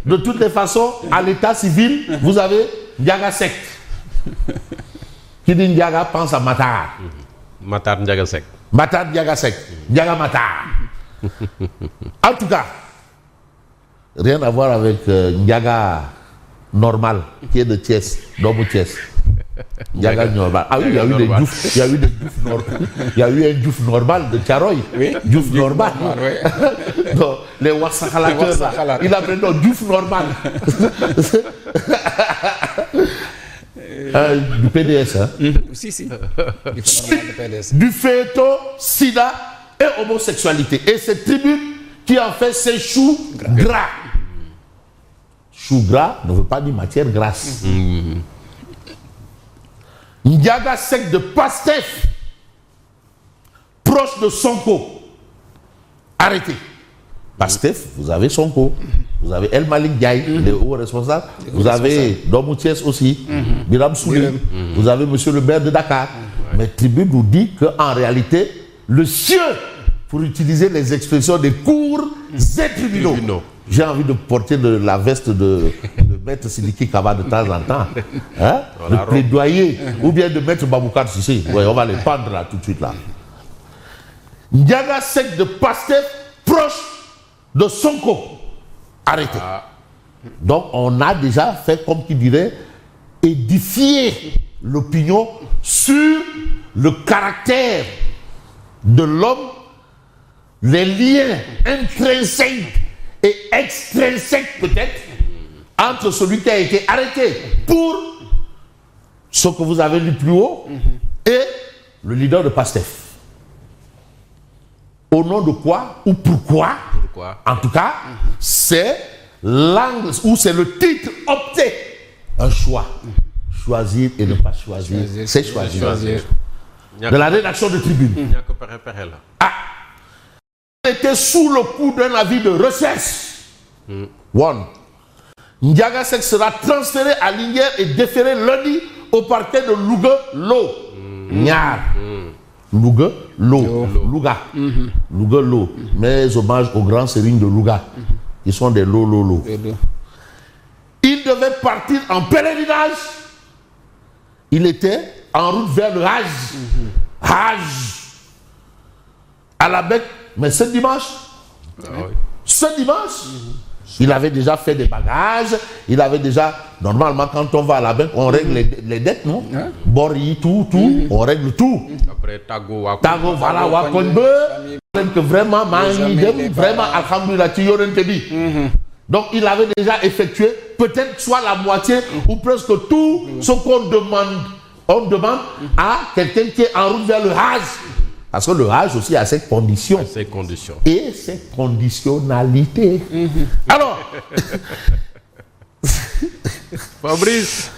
De toutes les façons, à l'état civil, vous avez Ndiaga Seck. Qui dit Ndiaga pense à Matar. Matar Ndiaga Seck. Matar Ndiaga Seck. Ndiaga Matar. En tout cas, rien à voir avec Ndiaga normal, qui est de Thiès, d'Omo Thiès. Ndiaga normal. Ah oui, il y a eu des Diouf, il y a eu des Diouf normal. Il y a eu un Diouf normal de Thiaroye. Oui. Diouf normal. Oui. Non, les Wassakhalateurs, il a pris non, Diouf normal. Du PDS, hein? Si. Du feuilleton, sida et homosexualité. Et cette tribune qui en fait ses choux gras. Choux gras ne veut pas dire matière grasse. Ndiaga Seck de Pastef, proche de Sonko, arrêté. Pastef, vous avez Sonko, vous avez El Malik Ndiaye, les hauts responsables, vous avez Domou Thiès aussi, Biram Souley, vous avez monsieur le maire de Dakar. Mais Tribune nous dit qu'en réalité, le cieux, pour utiliser les expressions des cours et tribunaux. J'ai envie de porter la veste de Maître Sidiki Kaba de temps en temps. Hein? De plaidoyer. Ou bien de Maître Baboucar Sissé. Ouais, on va les pendre là tout de suite là. Ndiaga Seck de Pastef, proche de Sonko. Arrêté. Donc on a déjà fait, comme qui dirait, édifier l'opinion sur le caractère de l'homme, les liens intrinsèques et extrinsèques peut-être entre celui qui a été arrêté pour ce que vous avez lu plus haut et le leader de Pastef. Au nom de quoi ou pourquoi? En tout cas, c'est l'angle ou c'est le titre opté. Un choix. Choisir et ne pas choisir. C'est choisir. De la rédaction de Tribune. Il était sous le coup d'un avis de recherche. One. Ndiaga Seck sera transféré à Linguère et déféré lundi au parquet de Louga-Lo. Niar. Louga. Louga-Lo. Mes hommages aux grands sérignes de Louga. Ils sont des Lo. Il devait partir en pèlerinage. Il était en route vers le Hajj. À la Mecque. Mais ce dimanche, il avait déjà fait des bagages, il avait déjà, normalement quand on va à la banque, on règle les dettes, non? Bori, tout, on règle tout. Après Tago, voilà, Wakonbe, que vraiment, vraiment, alhamdoulilah, donc il avait déjà effectué peut-être soit la moitié ou presque tout ce qu'on demande. On demande à quelqu'un qui est en route vers le Hajj. Parce que le Hajj aussi a ses conditions. Et ses conditionnalités. Alors, Fabrice.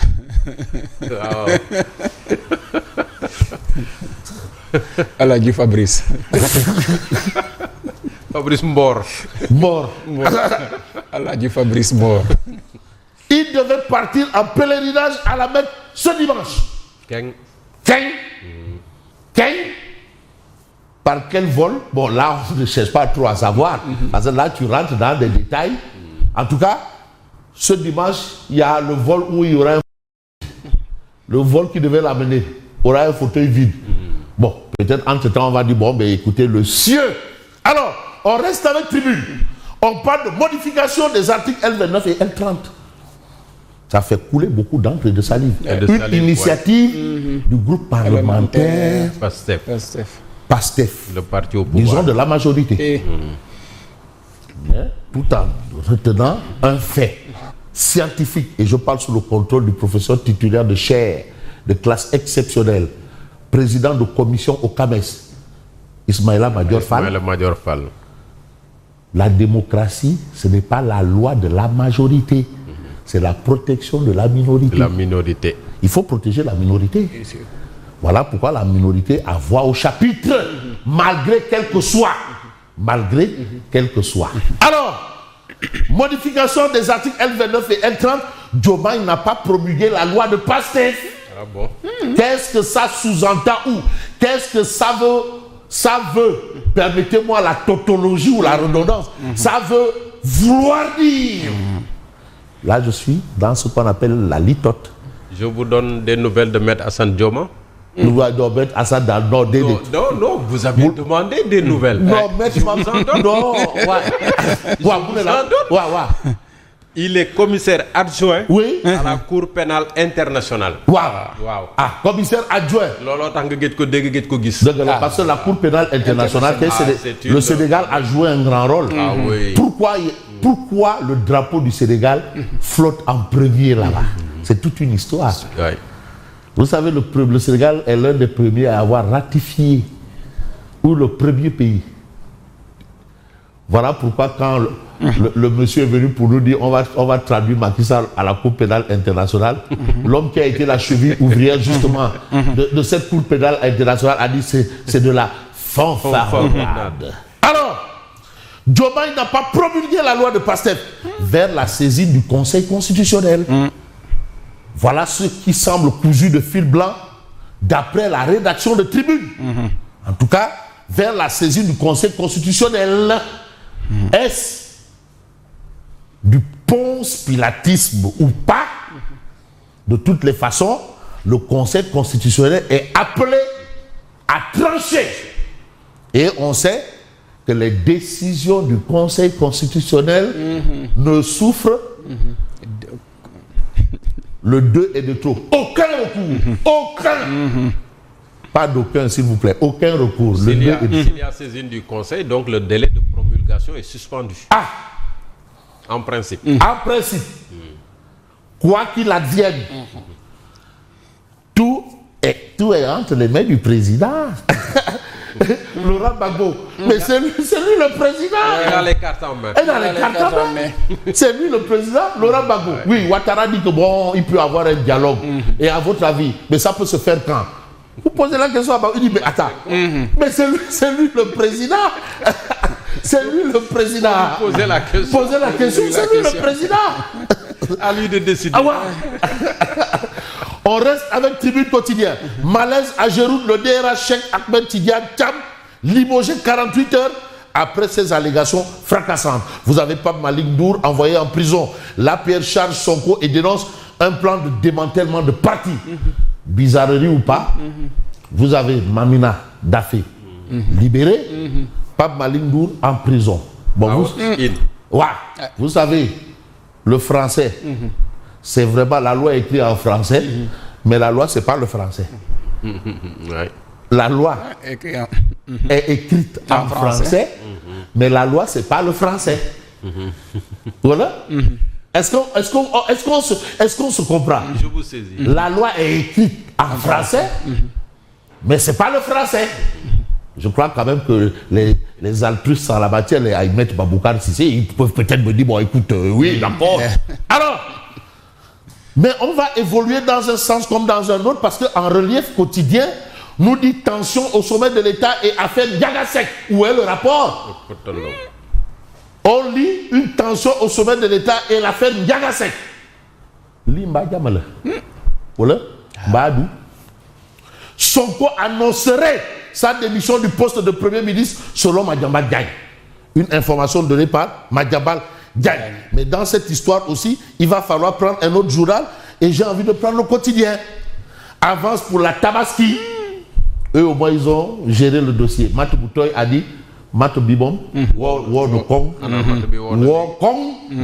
Aladji Fabrice. Fabrice Mbor. Aladji Fabrice Mbor. Il devait partir en pèlerinage à la Mecque ce dimanche. Keng. Par quel vol? Bon, là, on ne cherche pas trop à savoir. Parce que là, tu rentres dans des détails. En tout cas, ce dimanche, il y a le vol où il y aura le vol qui devait l'amener. Aura un fauteuil vide. Bon, peut-être entre-temps, on va dire, bon, ben écoutez, le cieux. Alors, on reste avec Tribune. On parle de modification des articles L29 et L30. Ça fait couler beaucoup d'encre et de salive. Une initiative du groupe parlementaire Pastef, le parti au pouvoir. Disons de la majorité. Tout en retenant un fait scientifique, et je parle sous le contrôle du professeur titulaire de chaire de classe exceptionnelle, président de commission au CAMES, Ismaïla Madior Fall. La démocratie, ce n'est pas la loi de la majorité, c'est la protection de la minorité. Il faut protéger la minorité. Voilà pourquoi la minorité a voix au chapitre, malgré quel que soit. Alors, modification des articles L29 et L30, Diomaye n'a pas promulgué la loi de Pastef. Ah bon? Qu'est-ce que ça sous-entend ou qu'est-ce que ça veut, permettez-moi la tautologie ou la redondance, ça veut vouloir dire Là, je suis dans ce qu'on appelle la litote. Je vous donne des nouvelles de Maître Hassan Dioma. Nous allons mettre à ça dans Non, vous avez demandé des nouvelles. Non, mais tu m'en donnes. Non, Il est commissaire adjoint oui. à la Cour pénale internationale. Waaw. Ah, commissaire adjoint. Looloo tax nga gëj ko dégg gëj ko gis. Dëgg la, parce que la Cour pénale internationale, le Sénégal a joué un grand rôle. Ah oui. Pourquoi le drapeau du Sénégal flotte en premier là-bas? C'est toute une histoire. Ouais. Vous savez, le Sénégal est l'un des premiers à avoir ratifié, ou le premier pays. Voilà pourquoi quand le monsieur est venu pour nous dire on va traduire Macky Sall à la Cour pénale internationale, l'homme qui a été la cheville ouvrière justement de cette Cour pénale internationale a dit c'est de la fanfaronnade. Alors, Diomaye n'a pas promulgué la loi de Pastef vers la saisine du Conseil constitutionnel. Voilà ce qui semble cousu de fil blanc d'après la rédaction de Tribune. En tout cas, vers la saisine du Conseil constitutionnel. Est-ce du ponce-pilatisme ou pas? De toutes les façons, le Conseil constitutionnel est appelé à trancher. Et on sait que les décisions du Conseil constitutionnel ne souffrent le 2 est de trop. Aucun recours. Aucun. Pas d'aucun, s'il vous plaît. Aucun recours. S'il y a saisine du Conseil, donc le délai de promulgation est suspendu. Ah! En principe. En principe. Quoi qu'il advienne, tout est entre les mains du président. Laurent Gbagbo. Mais c'est lui le président. Il a les cartes en main. C'est lui le président, Laurent Gbagbo. Oui, Ouattara dit que bon, il peut avoir un dialogue. Et à votre avis, mais ça peut se faire quand? Vous posez la question à Gbagbo, il dit mais attends, mais c'est lui le président. C'est lui le président. Posez la question. C'est lui le président. À lui de décider. Ah ouais. On reste avec Tribune Quotidien. Malaise à Géroute, le DRH Cheikh Ahmed Tidiane Thiam, limogé 48 heures après ces allégations fracassantes. Vous avez Pape Malick Ndour envoyé en prison. L'APR charge Sonko et dénonce un plan de démantèlement de parti. Bizarrerie ou pas, vous avez Mamina Dafé libéré, Pape Malick Ndour en prison. Bon, vous savez, le français, c'est vraiment la loi écrite en français, mais la loi, c'est pas le français. La loi est écrite en français, mais la loi, c'est pas le français. Voilà. Est-ce qu'on se comprend? Je vous saisis. La loi est écrite en français, mais c'est pas le français. Je crois quand même que les altruistes en la matière, les Ahmed Baboucar Cissé, ils peuvent peut-être me dire, bon écoute, oui, d'accord. Alors, mais on va évoluer dans un sens comme dans un autre, parce qu'en relief quotidien, nous dit tension au sommet de l'État et affaire Diagasek. Où est le rapport? On lit une tension au sommet de l'État et l'affaire Diagasek. Limba Diamala. Voilà. Badou. Sonko annoncerait sa démission du poste de Premier ministre selon Madiambal Diagne. Une information donnée par Madiambal Diagne. Mais dans cette histoire aussi, il va falloir prendre un autre journal et j'ai envie de prendre le quotidien. Avance pour la Tabaski. Eux au moins ils ont géré le dossier. Matou Boutoy a dit Matou Bibom, Wo no Kong, Wo Kong,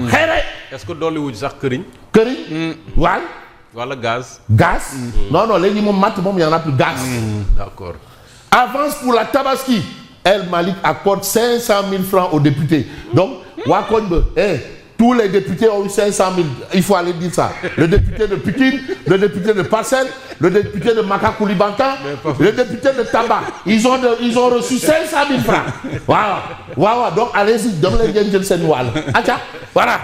Khere. Est-ce que dans le Woudjak Këriñ? Këriñ, ouais. Voilà gaz. Gaz? Non, les gens il n'y en a plus gaz. D'accord. Avance pour la Tabaski. El Malik accorde 500 000 francs aux députés. Donc, Wakonbe, tous les députés ont eu 500 000. Il faut aller dire ça. Le député de Pikine, le député de Parcelles, le député de Makakoulibantan, le député de Taba. Ils ont reçu 500 000 francs. Waouh. Donc, allez-y, donnez les gens de Noual. Voilà.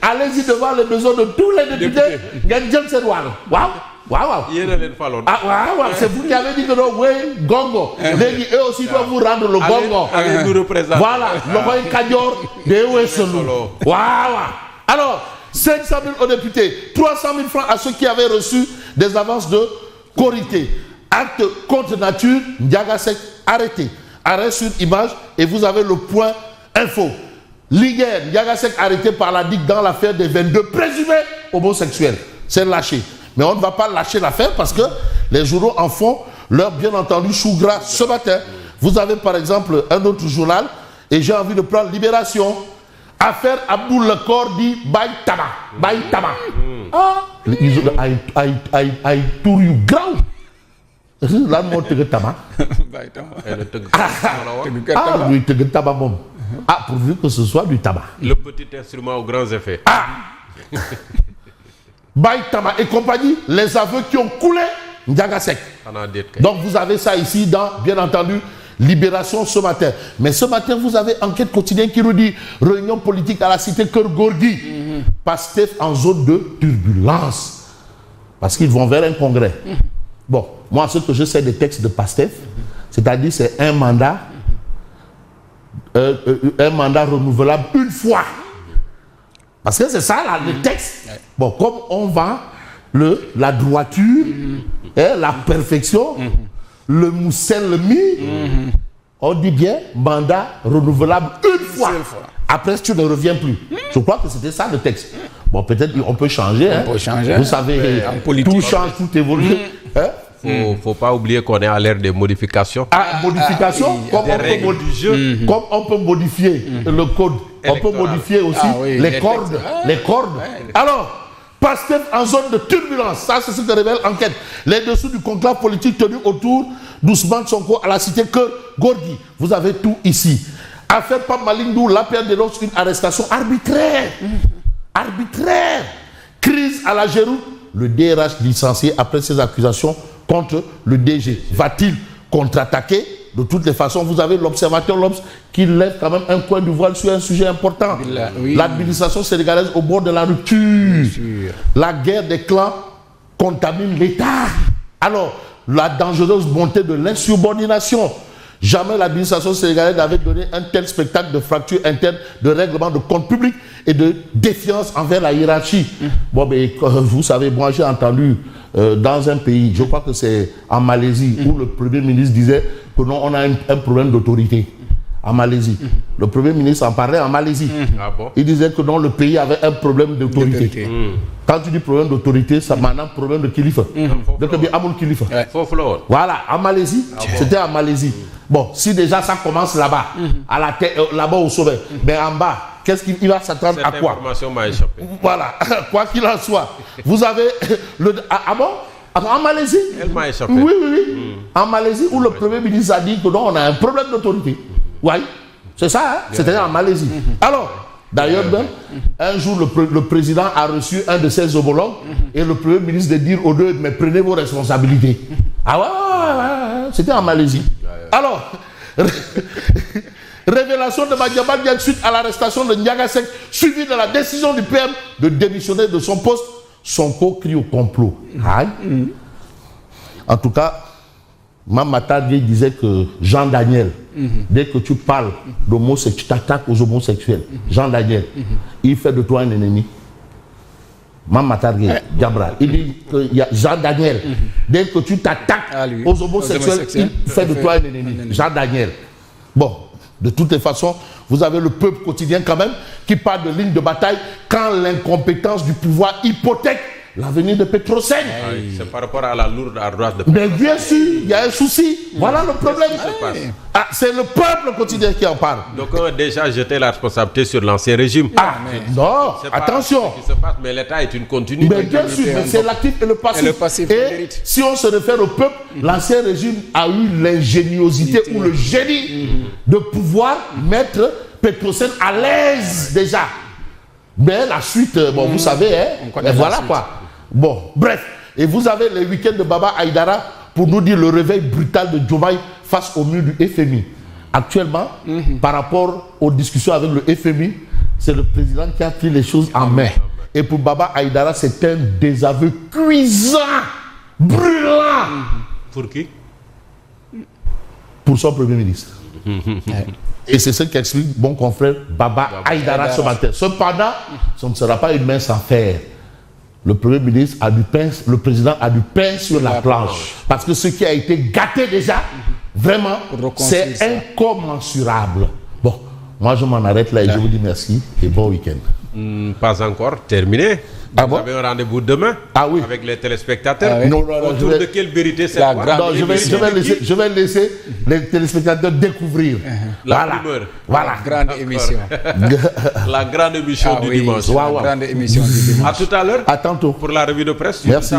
Allez-y devant les besoins de tous les députés. Waouh. C'est vous qui avez dit que non, oui, Gongo. Eux aussi doivent vous rendre le Gongo. Allez nous représenter. Voilà, le roi Kadior de Ouesselo. Waouh. Alors, 500 000 aux députés, 300 000 francs à ceux qui avaient reçu des avances de Korité. Acte contre nature, Ndiagasek arrêté. Arrêt sur image et vous avez le point info. Liguer, Ndiagasek arrêté par la DIC dans l'affaire des 22 présumés homosexuels. C'est lâché. Mais on ne va pas lâcher l'affaire parce que les journaux en font leur bien entendu chou gras ce matin. Vous avez par exemple un autre journal, et j'ai envie de prendre Libération. Affaire Abdoul Lekor dit Baye Tama. Baye Tama. Ils ont tour you ground. Là, moi, tu es Tama. Tu es Tama. Ah, pourvu que ce soit du tabac. Le petit instrument aux grands effets. Baye Tama et compagnie, les aveux qui ont coulé Ndiagasek. Donc vous avez ça ici dans, bien entendu, Libération ce matin. Mais ce matin, vous avez Enquête quotidienne qui nous dit réunion politique à la cité Keur Gorgui. Pastef en zone de turbulence. Parce qu'ils vont vers un congrès. Bon, moi, ce que je sais des textes de Pastef, c'est-à-dire c'est un mandat renouvelable une fois. Parce que c'est ça, là, le texte. Bon, comme on vend la droiture, la perfection, le moussel, le mi, on dit bien mandat renouvelable une fois. Après, tu ne reviens plus. Je crois que c'était ça le texte. Bon, peut-être on peut changer. On peut changer. Vous savez, tout change, tout évolue. Faut pas oublier qu'on est à l'ère des modifications. Modifications, comme on peut modifier le code, on peut modifier aussi les cordes. Alors, Pastef en zone de turbulence, ça c'est ce que révèle Enquête. Les dessous du conclave politique tenu autour d'Ousmane Sonko à la cité Keur Gorgui. Vous avez tout ici. Affaire Pape Malick Ndour, l'APR dénonce une arrestation arbitraire. Arbitraire. Crise à la Géroute. Le DRH licencié après ses accusations contre le DG. Va-t-il contre-attaquer? De toutes les façons, vous avez l'observateur L'Obs qui lève quand même un coin du voile sur un sujet important. L'administration sénégalaise au bord de la rupture. La guerre des clans contamine l'État. Alors, la dangereuse montée de l'insubordination. Jamais l'administration sénégalaise n'avait donné un tel spectacle de fracture interne, de règlement de compte public et de défiance envers la hiérarchie. Bon, mais vous savez, moi j'ai entendu dans un pays, je crois que c'est en Malaisie, où le Premier ministre disait que non, on a un problème d'autorité. En Malaisie. Le Premier ministre en parlait en Malaisie. Il disait que non, le pays avait un problème d'autorité. Quand tu dis problème d'autorité, ça maintenant problème de kilifa. Donc il y a un kilifa. Voilà, en Malaisie, c'était en Malaisie. Bon, si déjà ça commence là-bas, à la tête, là-bas au sommet, mais en bas, qu'est-ce qu'il va s'attendre à quoi? Voilà, quoi qu'il en soit. Vous avez le... Ah bon? En Malaisie? Elle m'a échappé. Oui. En Malaisie, où le Premier ministre a dit que non, on a un problème d'autorité. Oui, c'est ça, hein? C'était en Malaisie. Alors, d'ailleurs, un jour, le président a reçu un de ses homologues et le Premier ministre de dire aux deux, mais prenez vos responsabilités. Ah ouais, c'était en Malaisie. Alors, révélation de Madiambal Diagne suite à l'arrestation de Ndiagasek, suivie de la décision du PM de démissionner de son poste. Sonko crie au complot. En tout cas, Mamata disait que Jean Daniel, dès que tu parles d'homosexuels, tu t'attaques aux homosexuels. Jean Daniel, il fait de toi un ennemi. Mamata Diabra, il dit que Jean Daniel, dès que tu t'attaques aux homosexuels, il fait de toi un ennemi. Jean Daniel. Bon, de toutes les façons, vous avez le peuple quotidien quand même qui parle de ligne de bataille quand l'incompétence du pouvoir hypothèque l'avenir de Petrosen. C'est par rapport à la lourde ardoise de Petrosen. Mais bien sûr, il y a un souci. Voilà le problème. C'est le peuple quotidien qui en parle. Donc on a déjà jeté la responsabilité sur l'ancien régime. Non, attention. Ce qui se passe, mais l'État est une continuité. Mais bien sûr, mais c'est l'actif et le passif. Et si on se réfère au peuple, l'ancien régime a eu l'ingéniosité ou le génie de pouvoir mettre Petrosen à l'aise déjà. Mais la suite, bon, vous savez, voilà quoi. Bon, bref. Et vous avez les week-ends de Baba Aïdara pour nous dire le réveil brutal de Diomaye face au mur du FMI. Actuellement, par rapport aux discussions avec le FMI, c'est le président qui a pris les choses en main. Et pour Baba Aïdara, c'est un désaveu cuisant, brûlant. Pour qui? Pour son Premier ministre. Et c'est ce qu'explique mon confrère Baba Aïdara ce matin. Cependant, ce ne sera pas une mince affaire. Le Premier ministre a du pain, le président a du pain sur la planche. Parce que ce qui a été gâté déjà, vraiment, c'est incommensurable. Bon, Moi, je m'en arrête là et je vous dis merci et bon week-end. Pas encore terminé. Ah Vous bon? avez un rendez-vous demain Oui. avec les téléspectateurs. Ah oui. Non, Autour de quelle vérité c'est La quoi? grande Non, je vais laisser les téléspectateurs découvrir. La primeur. Voilà. Grande émission. La grande émission du dimanche. Wow. Grande émission du dimanche. À tout à l'heure À tantôt. pour la revue de presse. Merci.